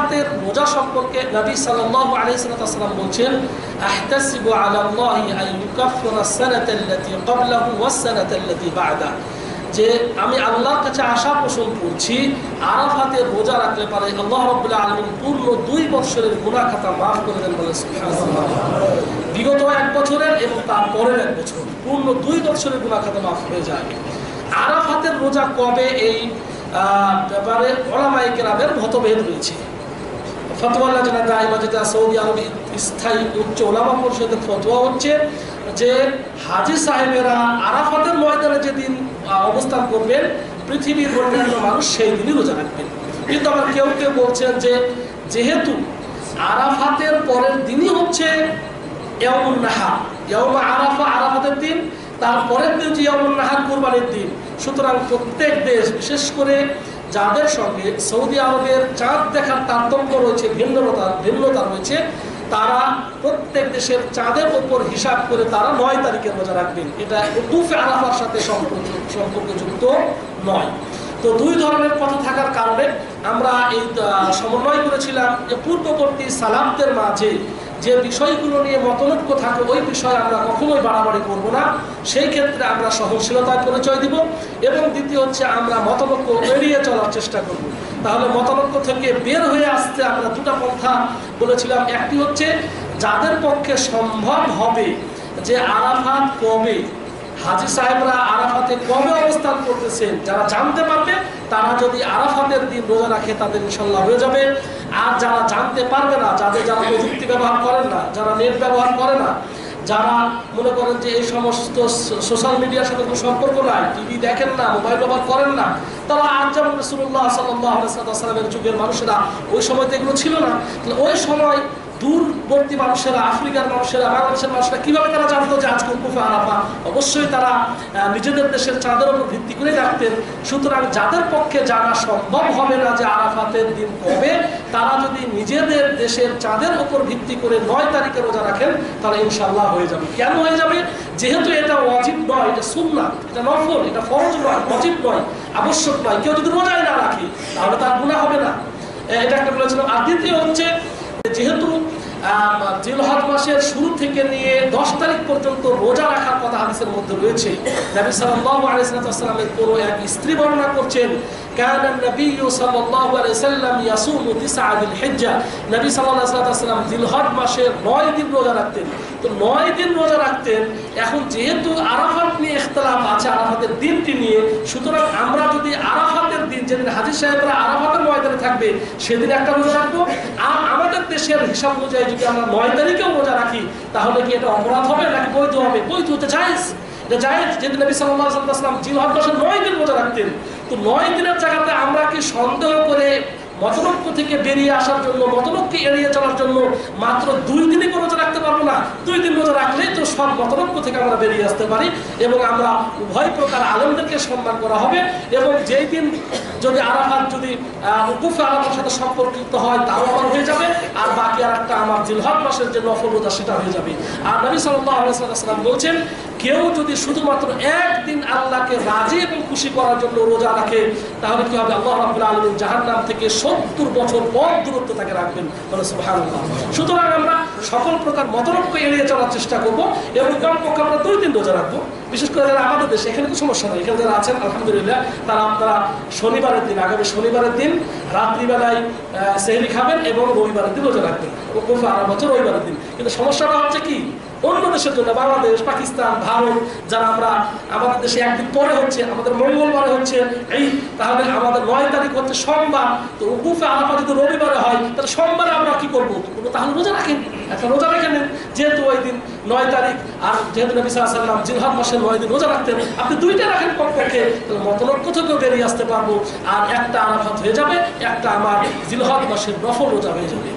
আরাফাতের রোজা সম্পর্কে নবী সাল্লাল্লাহু আলাইহি ওয়াসাল্লাম বলছেন, আহতাসিবু আলা আল্লাহি আন ইউকাফিরা আস-সানাতা আল্লাতী ক্বাবলাহু ওয়াস-সানাতা আল্লাতী বা'দাহু, যে আমি আল্লাহর কাছে আশা পোষণ করছি আরাফাতের রোজা রাখলে পারে আল্লাহ রাব্বুল আলামিন পূর্ণ 2 বছরের গুনাহ খাতা মাফ করে দেন। বলে সুবহানাল্লাহ। বিগত 1 বছরের এবং তার পরের 1 বছর পূর্ণ 2 বছরের গুনাহ খাতা মাফ হয়ে যায়। আরাফাতের রোজা কবে, এই ব্যাপারে উলামায়ে কেরামের মতভেদ রয়েছে। ফতোয়া লাজনা দায়মা, যেটা সৌদি আরব স্থায়ী উচ্চ উলামা পরিষদের ফতোয়া হচ্ছে যে হাজী সাহেবেরা আরাফাতের ময়দানে যেদিন অবস্থান করবেন পৃথিবীর অন্যান্য মানুষ সেই দিনই রোজা রাখবেন। কিন্তু আবার কেউ কেউ বলছেন যে যেহেতু আরাফাতের পরের দিনই হচ্ছে ইয়াউমুন নাহার, ইয়াউমে আরাফা আরাফাতের দিন, তারপরের দিন যে ইয়াউমুন নাহার কুরবানির দিন, সুতরাং প্রত্যেক দেশ বিশেষ করে যাদের সঙ্গে সৌদি আরবের চাঁদ দেখার তারতম্য রয়েছে, ভিন্নতা রয়েছে, তারা প্রত্যেক দেশের চাঁদের উপর হিসাব করে তারা 9 তারিখে রোজা রাখবেন। এটা উকুফে আরাফার সাথে সম্পর্কযুক্ত নয়। তো 2 ধরনের কথা থাকার কারণে আমরা এই সমন্বয় করেছিলাম যে পূর্ববর্তী সালাফদের মাঝে যে বিষয়গুলো নিয়ে মতনৈক্য থাকে ওই বিষয়ে আমরা কখনোই বাড়াবাড়ি করব না, সেই ক্ষেত্রে আমরা সহনশীলতার পরিচয় দিব। এবং দ্বিতীয় হচ্ছে আমরা মতনৈক্য এড়িয়ে চলার চেষ্টা করব। তাহলে মতনৈক্য থেকে বের হয়ে আসতে আমরা 2টা পন্থা বলেছিলাম। একটি হচ্ছে যাদের পক্ষে সম্ভব হবে যে আরাফাত কবে, হাজী সাহেবরা আরাফাতে কবে অবস্থান করতেছেন, যারা জানতে পারবে তারা যদি আরাফাতের দিন রোজা রাখে তাদের ইনশাল্লাহ হয়ে যাবে। আর যারা জানতে পারবে না, যারা প্রযুক্তি ব্যবহার করেন না, যারা নেট ব্যবহার করে না, যারা মনে করেন যে এই সমস্ত সোশ্যাল মিডিয়ার সাথে কোনো সম্পর্ক নাই, টিভি দেখেন না, মোবাইল ব্যবহার করেন না, তারা আজ যেমন রাসূলুল্লাহ সাল্লাল্লাহু আলাইহি ওয়াসাল্লামের যুগের মানুষেরা ওই সময় তো এগুলো ছিল না, ওই সময় দূরবর্তী মানুষেরা, আফ্রিকার মানুষেরা, বাংলাদেশের মানুষেরা কিভাবে তারা জানতো যে আজকে উকুফে আরাফা? অবশ্যই তারা নিজেদের দেশের চাঁদের উপর ভিত্তি করে রাখতেন। সুতরাং যাদের পক্ষে জানা সম্ভব হবে না যে আরাফাতের দিন কবে, তারা যদি নিজেদের দেশের চাঁদের উপর ভিত্তি করে 9 তারিখে রোজা রাখেন তাহলে ইনশাআল্লাহ হয়ে যাবে। কেন হয়ে যাবে? যেহেতু এটা ওয়াজিব নয়, এটা সুন্নাত, এটা নফল, এটা ফরজ নয়, ওয়াজিব নয়, আবশ্যক নয়। কেউ যদি রোজাই না রাখে তাহলে তার গুনাহ হবে না। এটা একটা বলেছিলাম। আর দ্বিতীয় হচ্ছে যেহেতু জিলহজ মাসের শুরু থেকে নিয়ে 10 তারিখ পর্যন্ত রোজা রাখার কথা হাদিসের মধ্যে রয়েছে। নবী সাল্লাল্লাহু আলাইহি ওয়াসাল্লামের কোন এক স্ত্রী বর্ণনা করছেন, কানা নবী সাল্লাল্লাহু আলাইহি ওয়াসাল্লাম ইয়াসুমু 9 যিল হিজ্জা, নবী সাল্লাল্লাহু আলাইহি ওয়াসাল্লাম জিলহজ মাসের 9 দিন রোজা রাখতেন। তো 9 দিন রোজা রাখতেন। এখন যেহেতু আরাফাত নিয়ে ইখতিলাফ আছে, আরাফাতের দিনটি নিয়ে, সুতরাং আমরা যদি আরাফাতের দিন যেদিন হাজী সাহেবরা আরাফাতের ময়দানে থাকবে সেদিন একটা রোজা রাখবো, আর আমাদের দেশের হিসাব অনুযায়ী যদি আমরা 9 তারিখেও রোজা রাখি তাহলে কি এটা অপরাধ হবে নাকি বৈধ হবে? বৈধ হতে জায়েজ, এটা জায়েজ। যেদিন নবী সাল্লাল্লাহু আলাইহি ওয়াসাল্লাম জিলহজ মাসের 9 দিন রোজা রাখতেন, তো 9 দিনের জায়গাতে আমরা কি সন্দেহ করে মতনৈক্য থেকে বেরিয়ে আসার জন্য, মতনৈক্য এড়িয়ে চলার জন্য মাত্র 2 দিনই রোজা রাখতে পারবো না? 2 দিন রোজা রাখলেই তো সব মতনৈক্য থেকে আমরা বেরিয়ে আসতে পারি। এবং আমরা উভয় প্রকার আলেমদেরকে সম্মান করা হবে। এবং যেই দিন যদি আরাফাত যদি উকুফে আরাফার সাথে সম্পর্কিত হয় তাও আমার হয়ে যাবে, আর বাকি আর একটা আমার জিলহজ মাসের যে নফল রোজা সেটা হয়ে যাবে। আর নবী সাল্লাল্লাহু আলাইহি ওয়াসাল্লাম বলছেন, কেউ যদি শুধুমাত্র একদিন আল্লাহকে রাজি এবং খুশি করার জন্য রোজা রাখে তাহলে কি হবে? আল্লাহ রাব্বুল আলামিন জাহান্নাম থেকে 70 বছর পর দূরত্ব তাকে রাখবেন। বলে সুবহানাল্লাহ। সুতরাং আমরা সকল প্রকার মতনৈক্য এড়িয়ে চলার চেষ্টা করবো এবং কমপক্ষে আমরা 2 দিন রোজা রাখবো। বিশেষ করে যারা আমাদের দেশে, এখানে তো সমস্যা নেই, এখানে যারা আছেন আলহামদুলিল্লাহ, তারা আপনারা শনিবারের দিন, আগামী শনিবারের দিন রাত্রিবেলায় সেহরি খাবেন এবং রবিবারের দিন রোজা রাখবেন। উকুফে আরাফা হচ্ছে রবিবারের দিন। কিন্তু সমস্যাটা হচ্ছে কি, অন্য দেশের জন্য, বাংলাদেশ, পাকিস্তান, ভারত, যারা আমরা আমাদের দেশে একদিন পরে হচ্ছে, আমাদের মঙ্গলবারে হচ্ছে এই, তাহলে আমাদের 9 তারিখ হচ্ছে সোমবার। তো উকুফে আরাফা যদি রবিবারে হয় তাহলে সোমবারে আমরা কি করবো? তাহলে রোজা রাখেন, একটা রোজা রেখে নেন, যেহেতু ওই দিন 9 তারিখ। আর যেহেতু নবী সাল্লাল্লাহু আলাইহি ওয়াসাল্লাম জিলহজ মাসের 9 দিন রোজা রাখতেন, আপনি 2টা রাখেন কমপক্ষে, তাহলে মতনৈক্য থেকেও বেরিয়ে আসতে পারবো। আর একটা আরাফাত হয়ে যাবে, একটা আমার জিলহজ মাসের নফল রোজা হয়ে যাবে।